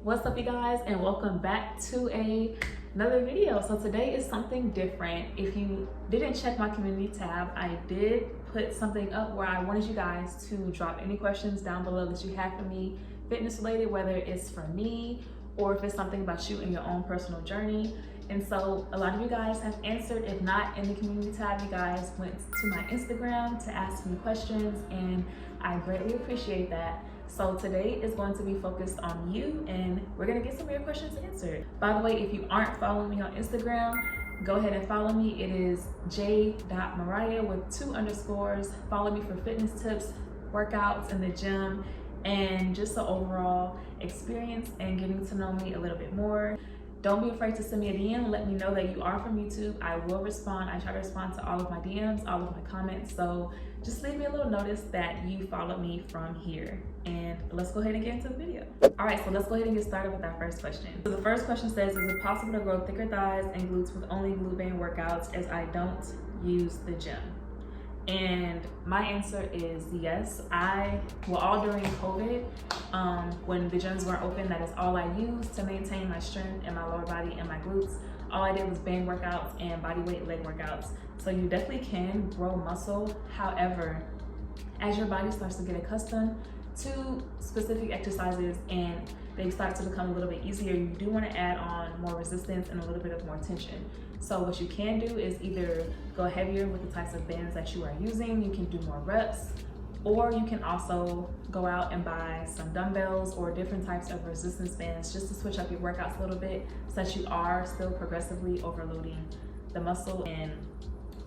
What's up, you guys, and welcome back to another video. So today is something different. If you didn't check my community tab, I did put something up where I wanted you guys to drop any questions down below that you have for me, fitness related, whether it's for me or if it's something about you and your own personal journey. And so a lot of you guys have answered. If not in the community tab, you guys went to my Instagram to ask me questions, and I greatly appreciate that. So today is going to be focused on you, and we're gonna get some of your questions answered. By the way, if you aren't following me on Instagram, go ahead and follow me. It is j.mariah with 2 underscores. Follow me for fitness tips, workouts in the gym, and just the overall experience and getting to know me a little bit more. Don't be afraid to send me a DM. Let me know that you are from YouTube. I will respond. I try to respond to all of my DMs, all of my comments. So just leave me a little notice that you followed me from here. And let's go ahead and get into the video. All right, so let's go ahead and get started with our first question. So the first question says, is it possible to grow thicker thighs and glutes with only glute band workouts, as I don't use the gym? And my answer is yes. All during COVID, when the gyms weren't open, that is all I used to maintain my strength in my lower body and my glutes. All I did was band workouts and body weight leg workouts. So you definitely can grow muscle. However, as your body starts to get accustomed to specific exercises and they start to become a little bit easier, you do want to add on more resistance and a little bit of more tension. So what you can do is either go heavier with the types of bands that you are using. You can do more reps, or you can also go out and buy some dumbbells or different types of resistance bands just to switch up your workouts a little bit, so that you are still progressively overloading the muscle and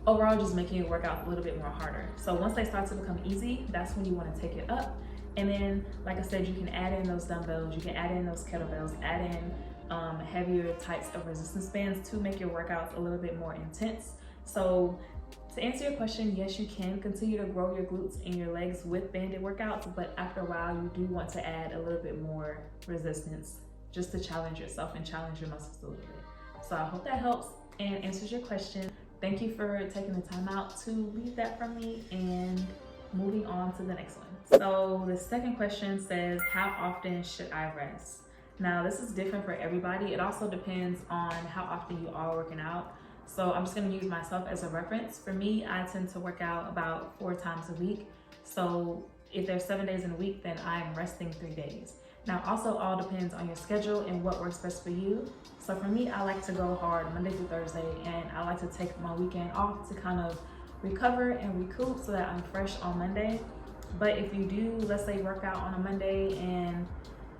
overall just making your workout a little bit more harder. So once they start to become easy, that's when you want to take it up. And then, like I said, you can add in those dumbbells, you can add in those kettlebells, add in heavier types of resistance bands to make your workouts a little bit more intense. So to answer your question, yes, you can continue to grow your glutes and your legs with banded workouts, but after a while, you do want to add a little bit more resistance just to challenge yourself and challenge your muscles a little bit. So I hope that helps and answers your question. Thank you for taking the time out to leave that from me, and moving on to the next one. So the second question says, how often should I rest? Now, this is different for everybody. It also depends on how often you are working out. So I'm just gonna use myself as a reference. For me, I tend to work out about 4 times a week. So if there's 7 days in a week, then I'm resting 3 days. Now, also all depends on your schedule and what works best for you. So for me, I like to go hard Monday through Thursday, and I like to take my weekend off to kind of recover and recoup so that I'm fresh on Monday. But if you do, let's say, work out on a Monday and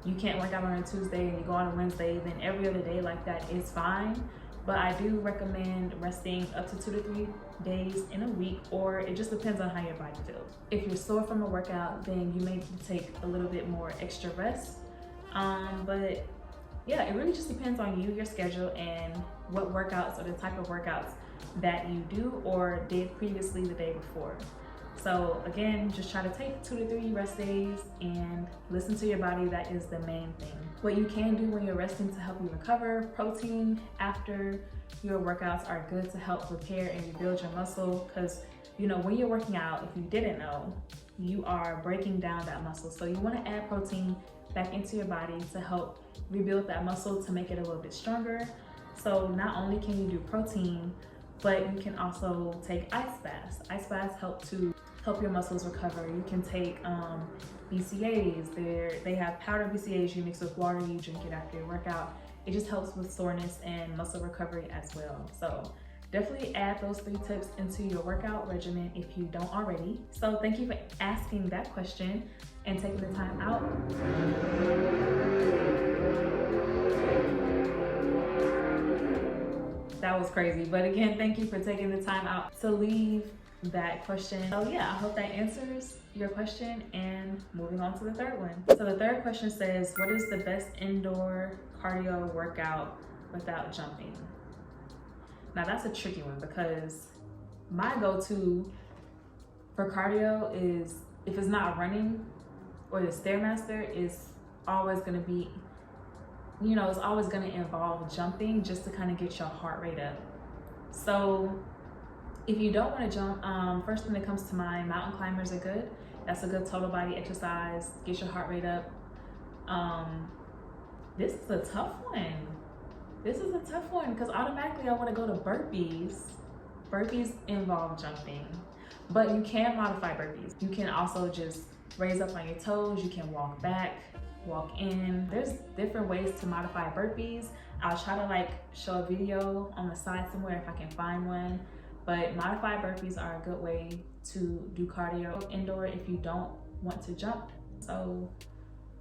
you can't work out on a Tuesday and you go on a Wednesday, then every other day like that is fine. But I do recommend resting up to 2 to 3 days in a week, or it just depends on how your body feels. If you're sore from a workout, then you may take a little bit more extra rest. But yeah, it really just depends on you, your schedule, and what workouts or the type of workouts that you do or did previously the day before. So again, just try to take 2 to 3 rest days and listen to your body. That is the main thing. What you can do when you're resting to help you recover: protein after your workouts are good to help repair and rebuild your muscle, because you know, when you're working out, if you didn't know, you are breaking down that muscle. So you want to add protein back into your body to help rebuild that muscle, to make it a little bit stronger. So not only can you do protein, but you can also take ice baths. Ice baths help your muscles recover. You can take BCAAs. They have powder BCAAs you mix with water, you drink it after your workout. It just helps with soreness and muscle recovery as well. So definitely add those 3 tips into your workout regimen if you don't already. So thank you for asking that question and taking the time out. That was crazy, but again, thank you for taking the time out to leave that question. So yeah, I hope that answers your question, and moving on to the third one. So the third question says, what is the best indoor cardio workout without jumping? Now that's a tricky one, because my go-to for cardio is, if it's not running or the Stairmaster, is always gonna be, you know, it's always gonna involve jumping just to kind of get your heart rate up. So if you don't want to jump, first thing that comes to mind, mountain climbers are good. That's a good total body exercise, get your heart rate up. This is a tough one. This is a tough one because automatically I want to go to burpees. Burpees involve jumping, but you can modify burpees. You can also just raise up on your toes. You can walk back, walk in. There's different ways to modify burpees. I'll try to like show a video on the side somewhere if I can find one. But modified burpees are a good way to do cardio indoor if you don't want to jump. So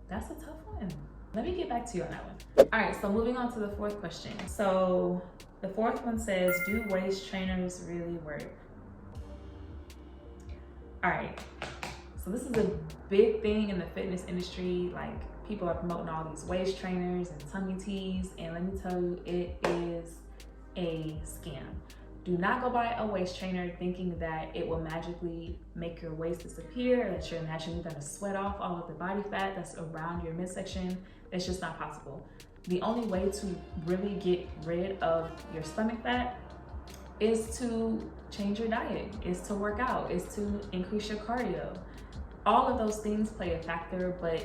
that's a tough one. Let me get back to you on that one. All right, so moving on to the fourth question. So the fourth one says, do waist trainers really work? All right, so this is a big thing in the fitness industry. Like, people are promoting all these waist trainers and tummy tees, and let me tell you, it is a scam. Do not go buy a waist trainer thinking that it will magically make your waist disappear, that you're naturally gonna sweat off all of the body fat that's around your midsection. It's just not possible. The only way to really get rid of your stomach fat is to change your diet, is to work out, is to increase your cardio. All of those things play a factor, but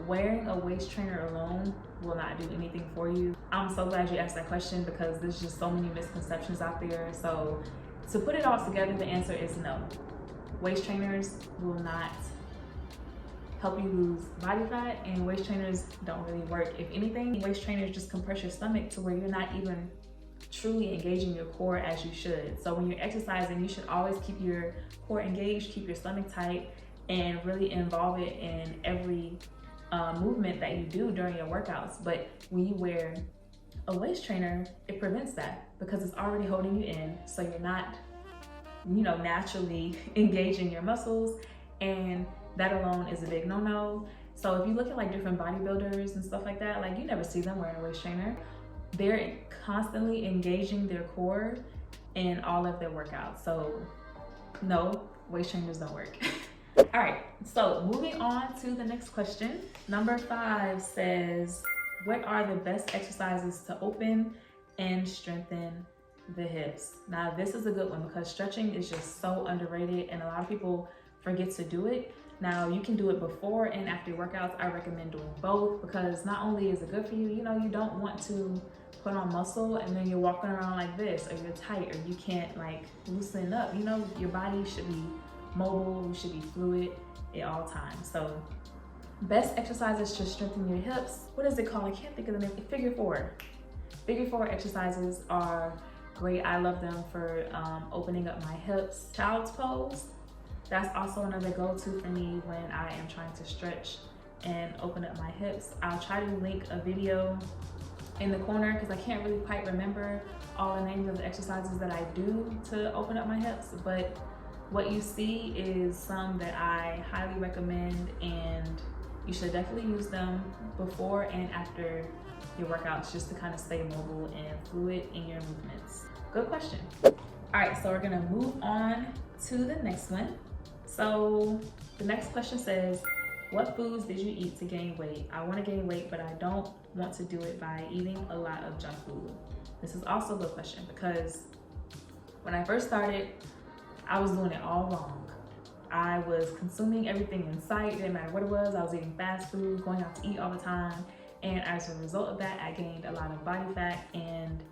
wearing a waist trainer alone will not do anything for you. I'm so glad you asked that question because there's just so many misconceptions out there. So to put it all together, the answer is no. Waist trainers will not help you lose body fat, and waist trainers don't really work. If anything, waist trainers just compress your stomach to where you're not even truly engaging your core as you should. So when you're exercising, you should always keep your core engaged, keep your stomach tight, and really involve it in every movement that you do during your workouts. But when you wear a waist trainer, it prevents that because it's already holding you in, so you're not, naturally engaging your muscles, and that alone is a big no-no. So if you look at like different bodybuilders and stuff like that, like you never see them wearing a waist trainer. They're constantly engaging their core in all of their workouts. So no, waist trainers don't work. All right, so moving on to the next question. Number 5 says, what are the best exercises to open and strengthen the hips? Now, this is a good one because stretching is just so underrated and a lot of people forget to do it. Now, you can do it before and after your workouts. I recommend doing both because not only is it good for you, you don't want to put on muscle and then you're walking around like this, or you're tight, or you can't like loosen up. Your body should be mobile, you should be fluid at all times. So best exercises to strengthen your hips. What is it called? I can't think of the name. Figure 4. Figure 4 exercises are great. I love them for opening up my hips. Child's pose. That's also another go-to for me when I am trying to stretch and open up my hips. I'll try to link a video in the corner because I can't really quite remember all the names of the exercises that I do to open up my hips, but what you see is some that I highly recommend, and you should definitely use them before and after your workouts just to kind of stay mobile and fluid in your movements. Good question. All right, so we're gonna move on to the next one. So the next question says, what foods did you eat to gain weight? I want to gain weight, but I don't want to do it by eating a lot of junk food. This is also a good question because when I first started, I was doing it all wrong. I was consuming everything in sight, didn't matter what it was. I was eating fast food, going out to eat all the time. And as a result of that, I gained a lot of body fat and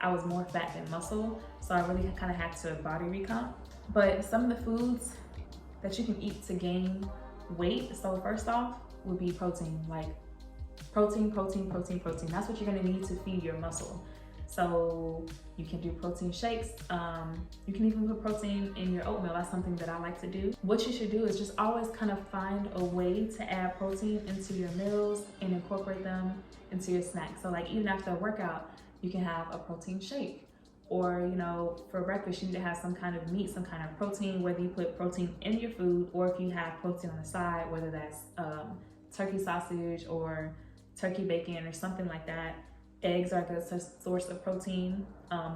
I was more fat than muscle. So I really kind of had to body recomp. But some of the foods that you can eat to gain weight, so first off would be protein. Like protein. That's what you're gonna need to feed your muscle. So you can do protein shakes. You can even put protein in your oatmeal. That's something that I like to do. What you should do is just always kind of find a way to add protein into your meals and incorporate them into your snacks. So like even after a workout, you can have a protein shake. Or, for breakfast, you need to have some kind of meat, some kind of protein, whether you put protein in your food or if you have protein on the side, whether that's turkey sausage or turkey bacon or something like that. Eggs are a good source of protein.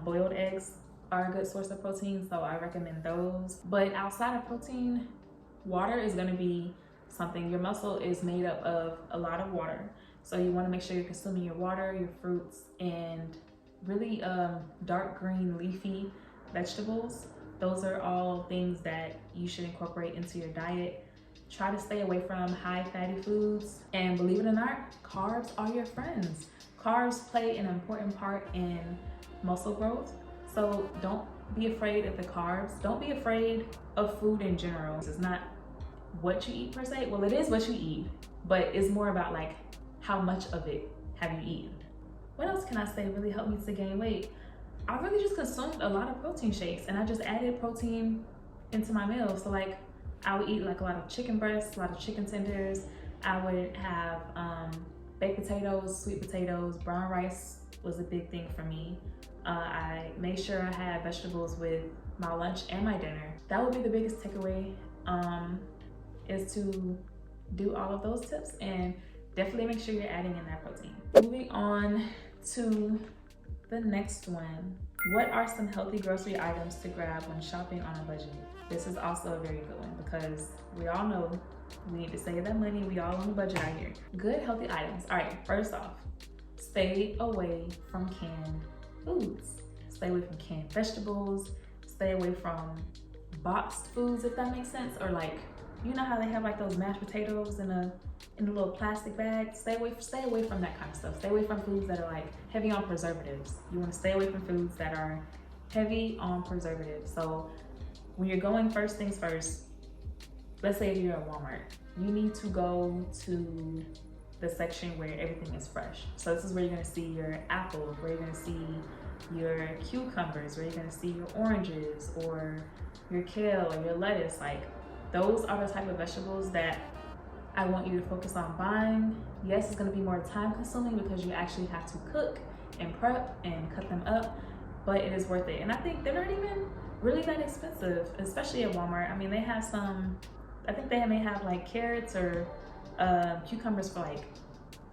Boiled eggs are a good source of protein, so I recommend those. But outside of protein, water is gonna be something. Your muscle is made up of a lot of water. So you wanna make sure you're consuming your water, your fruits, and really dark green leafy vegetables. Those are all things that you should incorporate into your diet. Try to stay away from high fatty foods. And believe it or not, carbs are your friends. Carbs play an important part in muscle growth. So don't be afraid of the carbs. Don't be afraid of food in general. It's not what you eat per se. Well, it is what you eat, but it's more about like how much of it have you eaten. What else can I say really helped me to gain weight? I really just consumed a lot of protein shakes, and I just added protein into my meals. So like I would eat like a lot of chicken breasts, a lot of chicken tenders. I would have baked potatoes, sweet potatoes, brown rice was a big thing for me. I made sure I had vegetables with my lunch and my dinner. That would be the biggest takeaway, is to do all of those tips and definitely make sure you're adding in that protein. Moving on to the next one. What are some healthy grocery items to grab when shopping on a budget? This is also a very good one because we all know we need to save that money. We all on a budget out here. Good healthy items. All right, first off, stay away from canned foods. Stay away from canned vegetables. Stay away from boxed foods, if that makes sense. Or like, you know how they have like those mashed potatoes in a little plastic bag? Stay away from that kind of stuff. Stay away from foods that are like heavy on preservatives. You want to stay away from foods that are heavy on preservatives. So when you're going, first things first, let's say if you're at Walmart, you need to go to the section where everything is fresh. So this is where you're gonna see your apples, where you're gonna see your cucumbers, where you're gonna see your oranges or your kale or your lettuce. Like those are the type of vegetables that I want you to focus on buying. Yes, it's gonna be more time consuming because you actually have to cook and prep and cut them up, but it is worth it. And I think they're not even really that expensive, especially at Walmart. I mean, they have some, I think they may have like carrots or cucumbers for like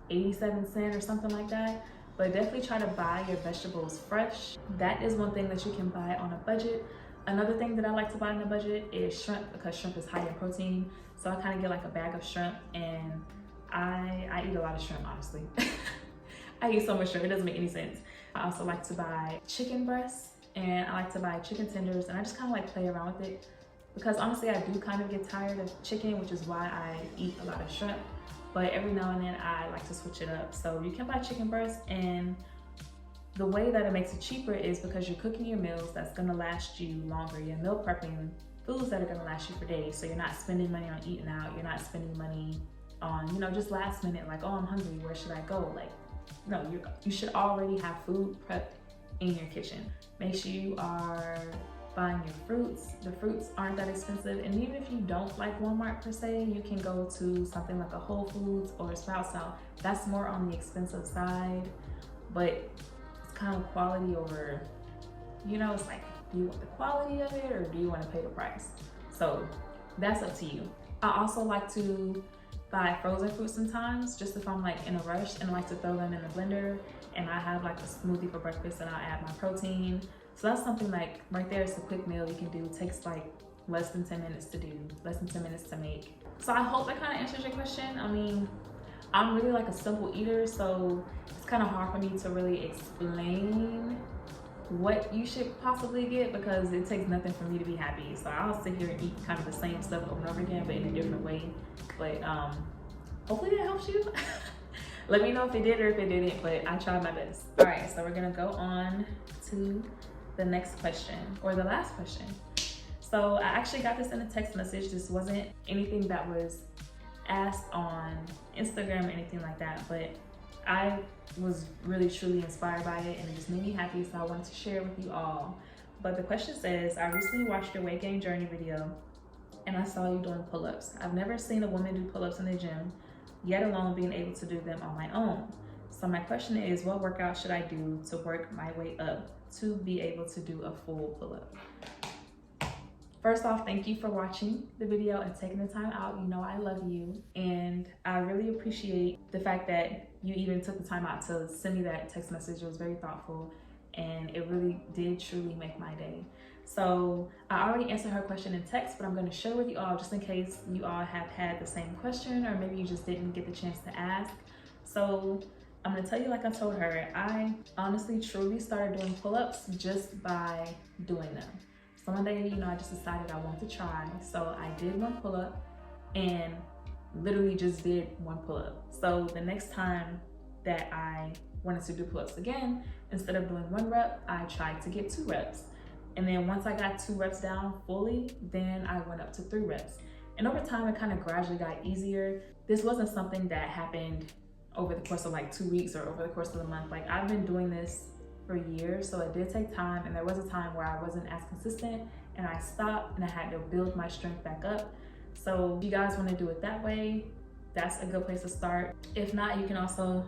87 cents or something like that. But definitely try to buy your vegetables fresh. That is one thing that you can buy on a budget. Another thing that I like to buy on a budget is shrimp, because shrimp is high in protein. So I kind of get like a bag of shrimp, and I eat a lot of shrimp, honestly. I eat so much shrimp, it doesn't make any sense. I also like to buy chicken breasts, and I like to buy chicken tenders, and I just kind of like play around with it because honestly I do kind of get tired of chicken, which is why I eat a lot of shrimp. But every now and then I like to switch it up. So you can buy chicken breasts, and the way that it makes it cheaper is because you're cooking your meals that's gonna last you longer. You're meal prepping foods that are gonna last you for days. So you're not spending money on eating out. You're not spending money on, you know, just last minute, like, oh, I'm hungry, where should I go? Like, no, you should already have food prepped in your kitchen. Make sure you are buying your fruits. The fruits aren't that expensive, and even if you don't like Walmart per se, you can go to something like a Whole Foods or a Sprouts. Now that's more on the expensive side, but it's kind of quality over, you know, it's like, do you want the quality of it or do you want to pay the price? So that's up to you. I also like to buy frozen fruits sometimes, just if I'm like in a rush, and I like to throw them in the blender, and I have like a smoothie for breakfast and I'll add my protein. So that's something like right there, it's a quick meal you can do. It takes like less than 10 minutes to do, less than 10 minutes to make. So I hope that kind of answers your question. I mean, I'm really like a simple eater, so it's kind of hard for me to really explain what you should possibly get because it takes nothing for me to be happy. So I'll sit here and eat kind of the same stuff over and over again, but in a different way. But hopefully that helps you. Let me know if it did or if it didn't, but I tried my best. All right, so we're gonna go on to the next question, or the last question. So I actually got this in a text message. This wasn't anything that was asked on Instagram or anything like that, but I was really truly inspired by it and it just made me happy, so I wanted to share it with you all. But the question says, I recently watched your weight gain journey video and I saw you doing pull-ups. I've never seen a woman do pull-ups in the gym, yet alone being able to do them on my own. So my question is, what workout should I do to work my way up to be able to do a full pull-up? First off, thank you for watching the video and taking the time out. You know I love you, and I really appreciate the fact that you even took the time out to send me that text message. It was very thoughtful, and it really did truly make my day. So I already answered her question in text, but I'm going to share with you all just in case you all have had the same question or maybe you just didn't get the chance to ask. So I'm going to tell you like I told her, I honestly truly started doing pull-ups just by doing them. So one day, you know, I just decided I wanted to try. So I did one pull-up and literally just did 1 pull-up. So the next time that I wanted to do pull-ups again, instead of doing 1 rep, I tried to get 2 reps. And then once I got 2 reps down fully, then I went up to 3 reps. And over time, it kind of gradually got easier. This wasn't something that happened over the course of like 2 weeks or over the course of the month. Like, I've been doing this for years, so it did take time. And there was a time where I wasn't as consistent and I stopped and I had to build my strength back up. So if you guys want to do it that way, that's a good place to start. If not, you can also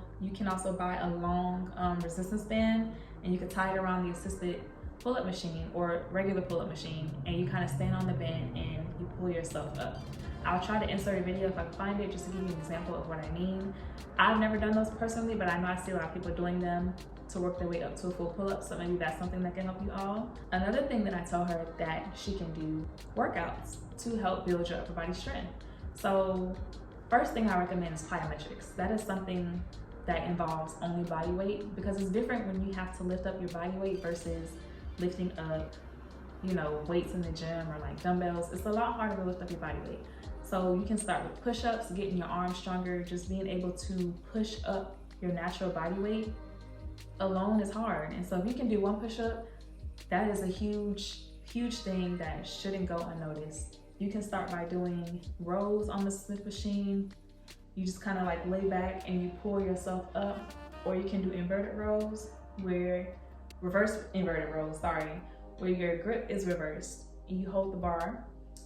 buy a long resistance band, and you can tie it around the assisted pull-up machine or regular pull-up machine, and you kind of stand on the band and you pull yourself up. I'll try to insert a video if I can find it, just to give you an example of what I mean. I've never done those personally, but I know I see a lot of people doing them to work their way up to a full pull-up, so maybe that's something that can help you all. Another thing that I tell her that she can do workouts to help build your upper body strength. So first thing I recommend is plyometrics. That is something that involves only body weight, because it's different when you have to lift up your body weight versus lifting up, you know, weights in the gym or like dumbbells. It's a lot harder to lift up your body weight. So you can start with push-ups, getting your arms stronger. Just being able to push up your natural body weight alone is hard. And so if you can do 1 push-up, that is a huge thing that shouldn't go unnoticed. You can start by doing rows on the Smith machine. You just kind of like lay back and you pull yourself up, or you can do inverted rows, where reverse inverted rows, where your grip is reversed and you hold the bar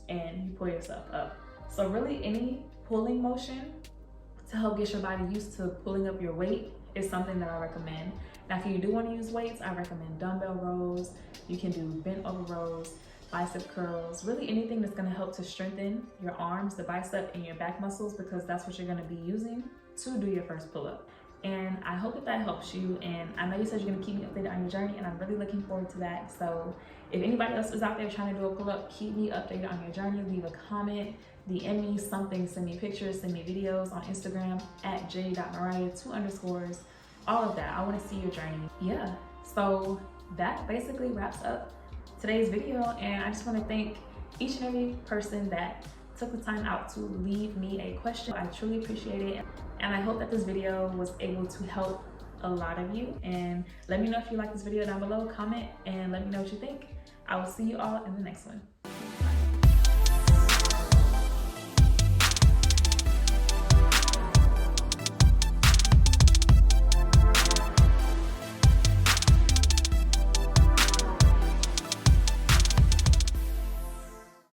and you pull yourself up. So really, any pulling motion to help get your body used to pulling up your weight is something that I recommend. Now, if you do want to use weights, I recommend dumbbell rows. You can do bent over rows, bicep curls, really anything that's going to help to strengthen your arms, the bicep, and your back muscles, because that's what you're going to be using to do your first pull-up. And I hope that helps you. And I know you said you're going to keep me updated on your journey, and I'm really looking forward to that. So if anybody else is out there trying to do a pull-up, keep me updated on your journey. Leave a comment, DM me something, send me pictures, send me videos on Instagram at j.mariah, 2 underscores, all of that. I want to see your journey. Yeah, so that basically wraps up today's video, and I just want to thank each and every person that took the time out to leave me a question. I truly appreciate it, and I hope that this video was able to help a lot of you. And let me know if you like this video down below. Comment and let me know what you think. I will see you all in the next one.